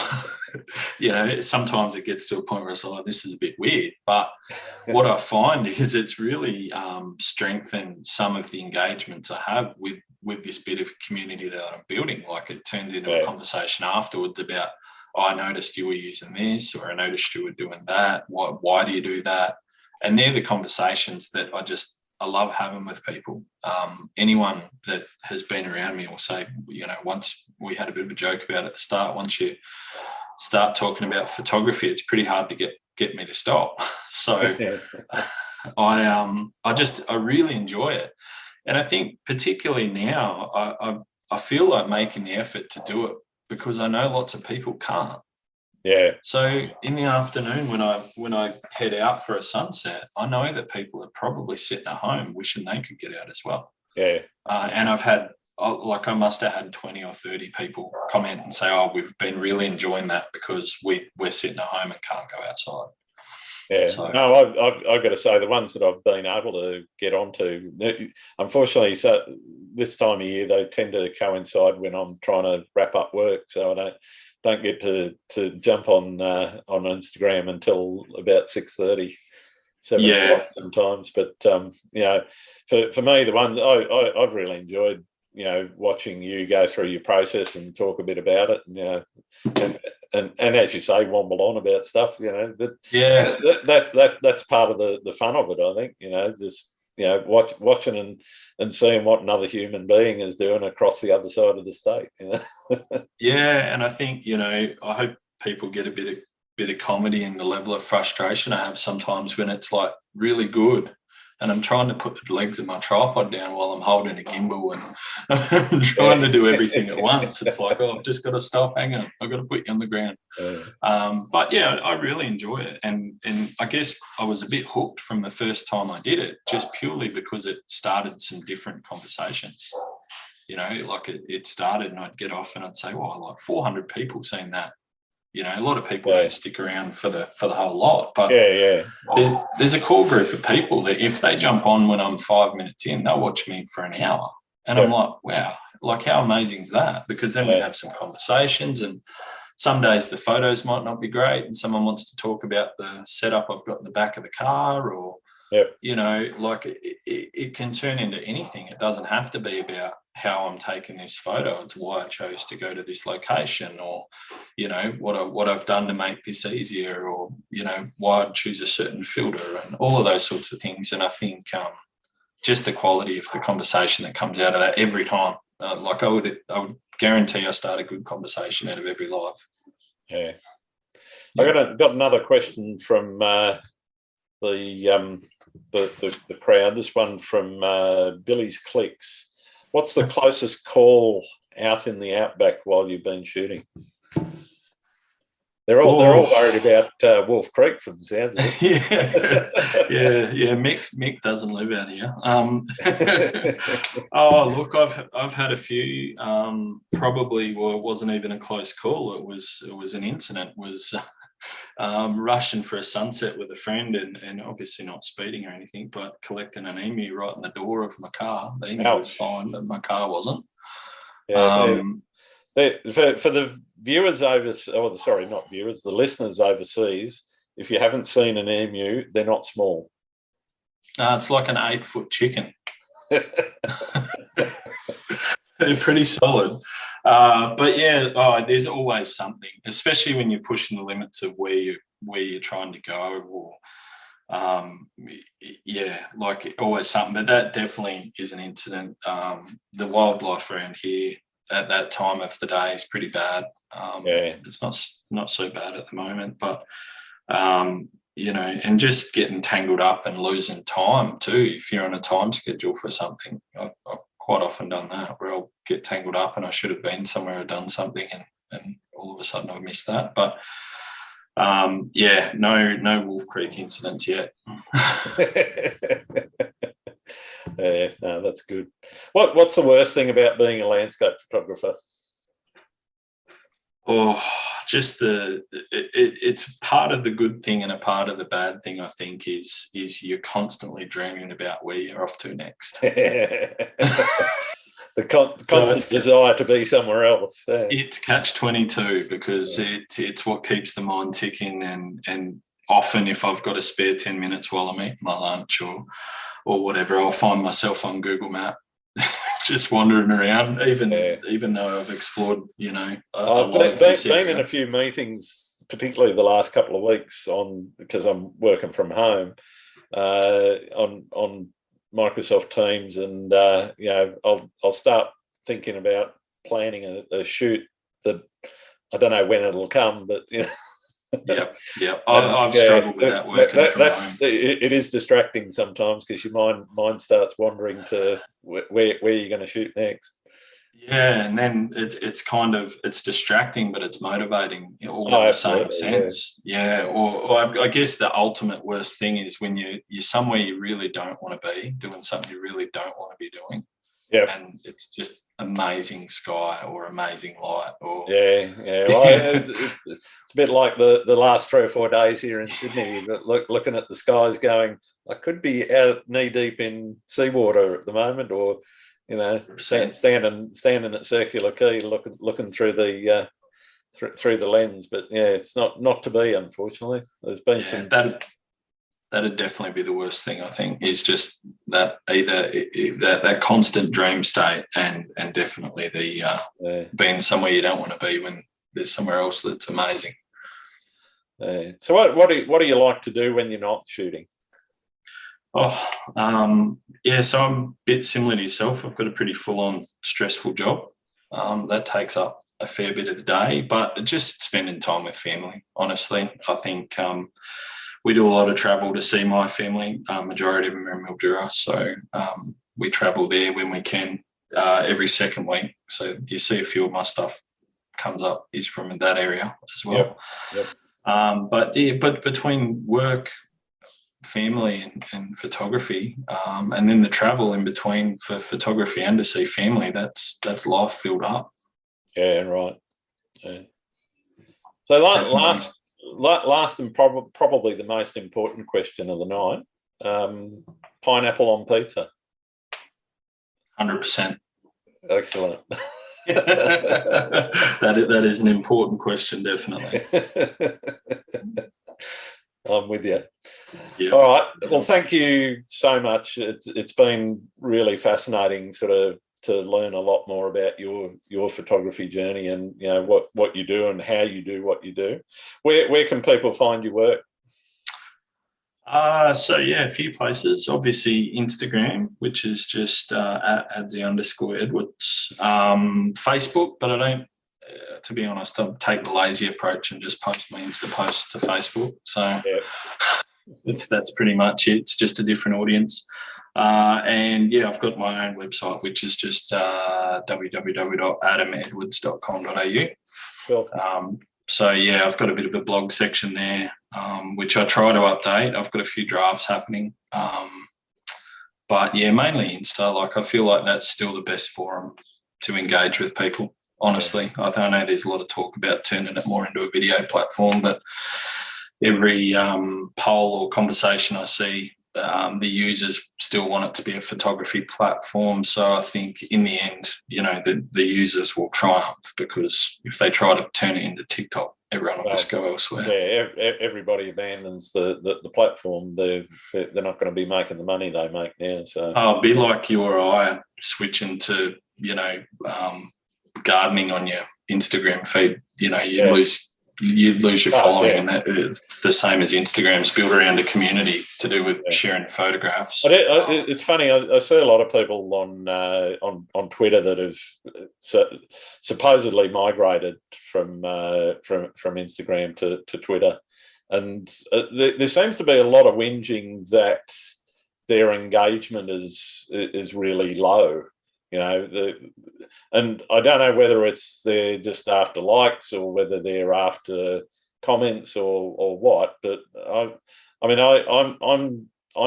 sometimes it gets to a point where it's like, this is a bit weird. But what I find is it's really strengthened some of the engagements I have with this bit of community that I'm building. Like, it turns into a conversation afterwards about, I noticed you were using this, or I noticed you were doing that. Why do you do that? And they're the conversations that I love having with people. Anyone that has been around me will say, once we had a bit of a joke about it at the start, once you start talking about photography, it's pretty hard to get me to stop. So I really enjoy it. And I think particularly now, I feel like making the effort to do it because I know lots of people can't. Yeah. So in the afternoon, when I head out for a sunset, I know that people are probably sitting at home wishing they could get out as well. Yeah. And I must have had 20 or 30 people comment and say, "Oh, we've been really enjoying that because we're sitting at home and can't go outside." Yeah. So, no, I've got to say, the ones that I've been able to get onto, unfortunately, so this time of year they tend to coincide when I'm trying to wrap up work, so I don't get to jump on Instagram until about 6:30, 7 o'clock sometimes. But for me, the ones I've really enjoyed, watching you go through your process and talk a bit about it, and as you say, womble on about stuff, but that's part of the fun of it, I think. Just watching and seeing what another human being is doing across the other side of the state. Yeah, and I think I hope people get a bit of comedy in the level of frustration I have sometimes when it's like really good, and I'm trying to put the legs of my tripod down while I'm holding a gimbal and I'm trying to do everything at once. It's like, I've just got to stop. Hang on, I've got to put you on the ground. But yeah, I really enjoy it, and I guess I was a bit hooked from the first time I did it, just purely because it started some different conversations. Like it started, and I'd get off and I'd say, well, like 400 people seen that. A lot of people don't stick around for the whole lot, but there's a core group of people that if they jump on when I'm 5 minutes in, they'll watch me for an hour. And I'm like, wow, like how amazing is that? Because then we have some conversations, and some days the photos might not be great, and someone wants to talk about the setup I've got in the back of the car, or like it can turn into anything. It doesn't have to be about how I'm taking this photo. It's why I chose to go to this location, or what I've done to make this easier, or why I'd choose a certain filter, and all of those sorts of things. And I think just the quality of the conversation that comes out of that every time. Like I would guarantee I start a good conversation out of every live. Yeah. I got another question from the crowd. This one from Billy's Clicks. What's the closest call out in the outback while you've been shooting? They're all worried about Wolf Creek from the sounds of it. yeah. Mick doesn't live out here. Look, I've had a few. Probably, it wasn't even a close call. It was an incident. Was rushing for a sunset with a friend, and obviously not speeding or anything, but collecting an emu right in the door of my car. The emu was fine, but my car wasn't. For the viewers not viewers, the listeners overseas, if you haven't seen an emu, they're not small. It's like an 8-foot chicken. They're pretty solid. But yeah, there's always something, especially when you're pushing the limits of where you're trying to go, or like always something. But that definitely is an incident. The wildlife around here at that time of the day is pretty bad. It's not so bad at the moment, but and just getting tangled up and losing time too. If you're on a time schedule for something, I've quite often done that, where I'll get tangled up and I should have been somewhere or done something, and all of a sudden I've missed that. But no Wolf Creek incidents yet. No, that's good. What's the worst thing about being a landscape photographer? Just it's part of the good thing and a part of the bad thing, I think, is you're constantly dreaming about where you're off to next. The constant desire to be somewhere else. It's catch-22 because it's what keeps the mind ticking, and often if I've got a spare 10 minutes while I'm eating my lunch or whatever, I'll find myself on Google Maps just wandering around, even though I've explored, I've been in a few meetings, particularly the last couple of weeks, because I'm working from home, on Microsoft Teams, and I'll start thinking about planning a shoot that I don't know when it'll come, but Yep. I've struggled with that working from home. It is distracting sometimes, because your mind starts wandering to where you're going to shoot next. Yeah, and then it's distracting, but it's motivating all in the same sense. Yeah. Or I guess the ultimate worst thing is when you're somewhere you really don't want to be, doing something you really don't want to be doing. Yeah. And it's just amazing sky or amazing light. Or Well, it's a bit like the last 3 or 4 days here in Sydney, looking at the skies, going, I could be out knee deep in seawater at the moment, or standing at Circular Quay, looking through the through the lens. But it's not to be, unfortunately. There's been some. That'd definitely be the worst thing, I think, is just that either that constant dream state, and definitely the being somewhere you don't want to be when there's somewhere else that's amazing. So what do you like to do when you're not shooting? Yeah, so I'm a bit similar to yourself. I've got a pretty full-on stressful job. That takes up a fair bit of the day, but just spending time with family, honestly. I think we do a lot of travel to see my family. Majority of them are in Mildura, so we travel there when we can every second week. So you see a few of my stuff comes up is from that area as well. Yep. But between work, family and photography, and then the travel in between for photography and to see family, that's life filled up. Yeah, right. Yeah. So last and probably the most important question of the night, pineapple on pizza. 100%. Excellent. that is an important question, definitely. I'm with you. Yeah. All right. Well, thank you so much. It's been really fascinating, sort of, to learn a lot more about your photography journey and what you do and how you do what you do. Where can people find your work? A few places. Obviously, Instagram, which is just at @the_Edwards. Facebook, but I don't. To be honest, I take the lazy approach and just post my Insta posts to Facebook. So that's pretty much it. It's just a different audience. I've got my own website, which is just www.adamedwards.com.au. Cool. I've got a bit of a blog section there, which I try to update. I've got a few drafts happening. Mainly Insta. Like, I feel like that's still the best forum to engage with people, honestly. I know there's a lot of talk about turning it more into a video platform, but every poll or conversation I see, the users still want it to be a photography platform. So I think in the end, the users will triumph, because if they try to turn it into TikTok, everyone will just go elsewhere. Yeah, everybody abandons the platform. They're not going to be making the money they make now. So it'd be like you or I switching to gardening on your Instagram feed. You'd lose your following, and that it's the same as Instagram's built around a community to do with sharing photographs. It's funny. I see a lot of people on Twitter that have supposedly migrated from Instagram to Twitter, and there seems to be a lot of whinging that their engagement is really low. And I don't know whether they're just after likes or whether they're after comments or what. But I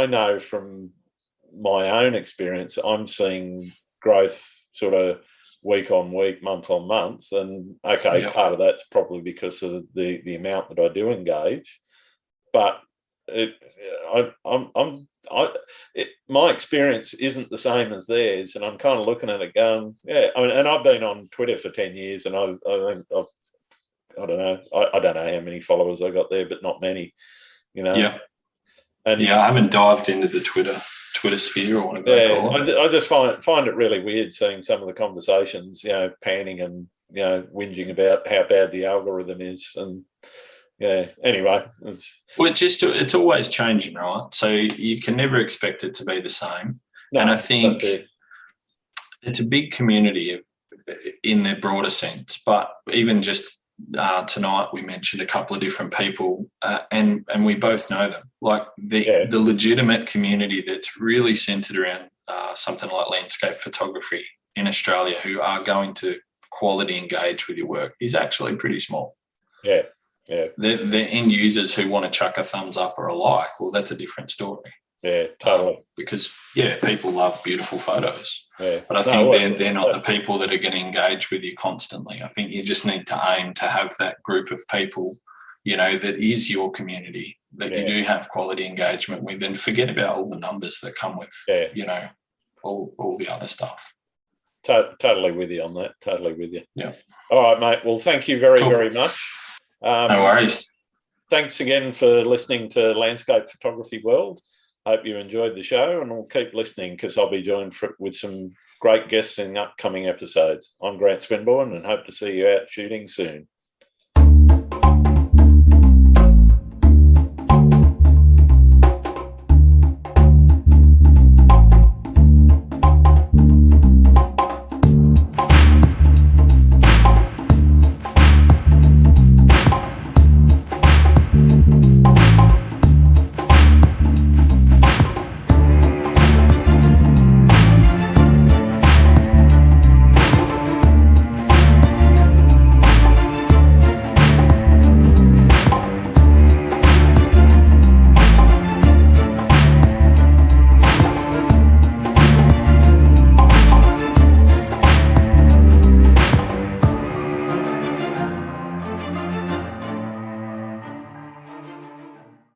know from my own experience, I'm seeing growth sort of week on week, month on month, and part of that's probably because of the amount that I do engage, but my experience isn't the same as theirs, and I'm kind of looking at it going, and I've been on Twitter for 10 years, and I don't know how many followers I got there, but not many, And I haven't dived into the Twitter sphere or whatever they call it. I just find it really weird seeing some of the conversations, panning and whinging about how bad the algorithm is, and anyway. It's always changing, right? So you can never expect it to be the same. No, and I think it's a big community in the broader sense, but even just tonight we mentioned a couple of different people, and we both know them. Like the legitimate community that's really centred around something like landscape photography in Australia, who are going to quality engage with your work, is actually pretty small. Yeah. The end users who want to chuck a thumbs up or a like, well, that's a different story. Yeah, totally. Because people love beautiful photos. Yeah. But I think they're not the people that are going to engage with you constantly. I think you just need to aim to have that group of people, that is your community, that you do have quality engagement with, and forget about all the numbers that come with, all the other stuff. Totally with you on that. Totally with you. Yeah. All right, mate. Well, thank you very, very much. No worries. Thanks again for listening to Landscape Photography World. Hope you enjoyed the show, and we'll keep listening, because I'll be joined with some great guests in upcoming episodes. I'm Grant Swinburne, and hope to see you out shooting soon.